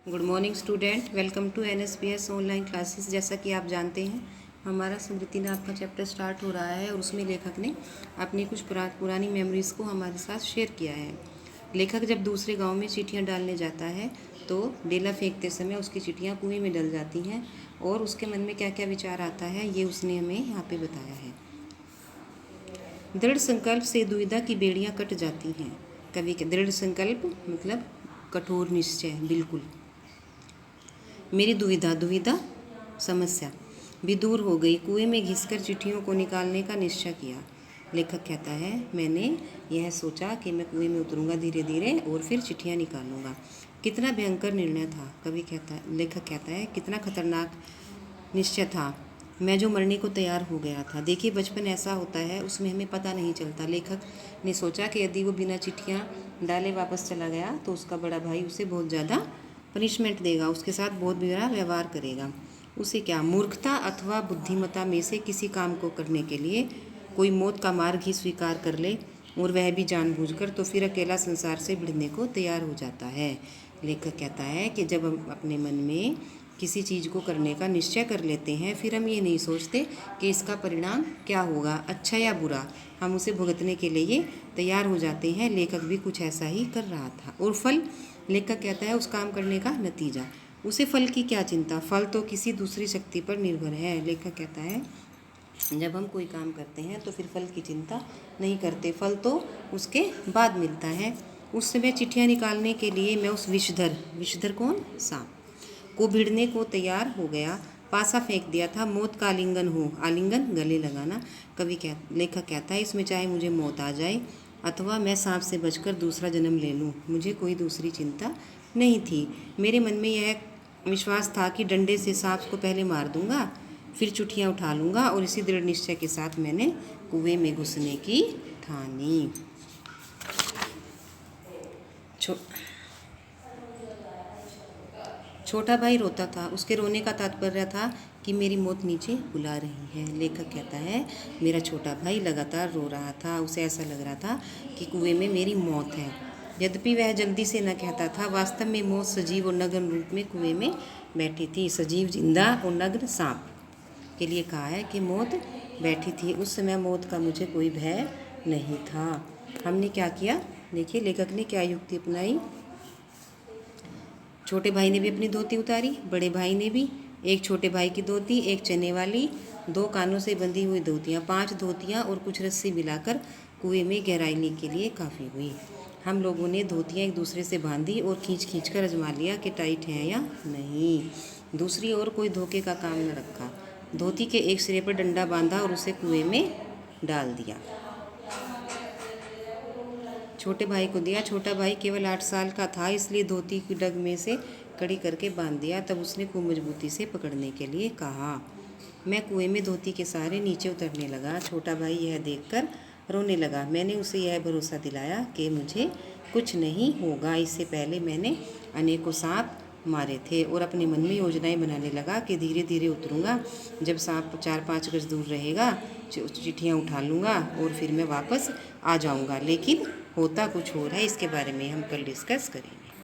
Good morning student, welcome to NSPS online classes. जैसा कि आप जानते हैं हमारा स्मृति नाम का चैप्टर स्टार्ट हो रहा है और उसमें लेखक ने अपनी कुछ पुरानी मेमोरीज़ को हमारे साथ शेयर किया है। लेखक जब दूसरे गांव में चिट्ठियां डालने जाता है तो डेला फेंकते समय उसकी चिट्ठियां कुएं में डल जाती हैं और उसके मन में क्या क्या विचार आता है ये उसने हमें यहाँ पे बताया है। दृढ़ संकल्प से दुविधा की बेड़ियाँ कट जाती हैं। कवि के दृढ़ संकल्प मतलब कठोर निश्चय, बिल्कुल। मेरी दुविधा समस्या भी दूर हो गई। कुएं में घिसकर चिट्ठियों को निकालने का निश्चय किया। लेखक कहता है, मैंने यह सोचा कि मैं कुएं में उतरूंगा धीरे धीरे और फिर चिट्ठियां निकालूंगा। कितना भयंकर निर्णय था, लेखक कहता है, कितना खतरनाक निश्चय था। मैं जो मरने को तैयार हो गया था। देखिए, बचपन ऐसा होता है, उसमें हमें पता नहीं चलता। लेखक ने सोचा कि यदि वो बिना चिट्ठियाँ डाले वापस चला गया तो उसका बड़ा भाई उसे बहुत ज़्यादा पनिशमेंट देगा, उसके साथ बहुत बुरा व्यवहार करेगा। उसे क्या, मूर्खता अथवा बुद्धिमत्ता में से किसी काम को करने के लिए कोई मौत का मार्ग ही स्वीकार कर ले और वह भी जानबूझकर, तो फिर अकेला संसार से भिड़ने को तैयार हो जाता है। लेखक कहता है कि जब हम अपने मन में किसी चीज़ को करने का निश्चय कर लेते हैं, फिर हम ये नहीं सोचते कि इसका परिणाम क्या होगा, अच्छा या बुरा। हम उसे भुगतने के लिए तैयार हो जाते हैं। लेखक भी कुछ ऐसा ही कर रहा था। और फल, लेखक कहता है, उस काम करने का नतीजा, उसे फल की क्या चिंता, फल तो किसी दूसरी शक्ति पर निर्भर है। लेखक कहता है, जब हम कोई काम करते हैं तो फिर फल की चिंता नहीं करते, फल तो उसके बाद मिलता है। उस समय चिट्ठियाँ निकालने के लिए मैं उस विषधर कौन, सांप को भिड़ने को तैयार हो गया। पासा फेंक दिया था। मौत का आलिंगन हो, आलिंगन गले लगाना। लेखक कहता है, इसमें चाहे मुझे मौत आ जाए अथवा मैं सांप से बचकर दूसरा जन्म ले लूँ, मुझे कोई दूसरी चिंता नहीं थी। मेरे मन में यह विश्वास था कि डंडे से सांप को पहले मार दूंगा, फिर चिट्ठियाँ उठा लूँगा। और इसी दृढ़ निश्चय के साथ मैंने कुएं में घुसने की ठानी। छोटा भाई रोता था। उसके रोने का तात्पर्य था कि मेरी मौत नीचे बुला रही है। लेखक कहता है, मेरा छोटा भाई लगातार रो रहा था। उसे ऐसा लग रहा था कि कुएं में मेरी मौत है। यद्यपि वह जल्दी से न कहता था, वास्तव में मौत सजीव और नग्न रूप में कुएं में बैठी थी। सजीव, जिंदा और नग्न सांप के लिए कहा है कि मौत बैठी थी। उस समय मौत का मुझे कोई भय नहीं था। हमने क्या किया, देखिए लेखक ने क्या युक्ति अपनाई। छोटे भाई ने भी अपनी धोती उतारी, बड़े भाई ने भी। एक छोटे भाई की धोती, एक चने वाली, 2 कानों से बंधी हुई धोतियाँ, 5 धोतियाँ और कुछ रस्सी मिलाकर कुएं में गहराई के लिए काफ़ी हुई। हम लोगों ने धोतियाँ एक दूसरे से बांधी और खींच कर आजमा लिया कि टाइट हैं या नहीं। दूसरी ओर कोई धोखे का काम न रखा। धोती के एक सिरे पर डंडा बांधा और उसे कुएं में डाल दिया। छोटे भाई को दिया। छोटा भाई केवल 8 साल का था, इसलिए धोती की डग में से कड़ी करके बांध दिया। तब उसने खूब मजबूती से पकड़ने के लिए कहा। मैं कुएं में धोती के सहारे नीचे उतरने लगा। छोटा भाई यह देखकर रोने लगा। मैंने उसे यह भरोसा दिलाया कि मुझे कुछ नहीं होगा। इससे पहले मैंने अनेकों सांप मारे थे और अपने मन में योजनाएं बनाने लगा कि धीरे धीरे उतरूंगा। जब सांप 4-5 गज दूर रहेगा, चिट्ठियाँ उठा लूँगा और फिर मैं वापस आ जाऊँगा। लेकिन होता कुछ और है, इसके बारे में हम कल डिस्कस करेंगे।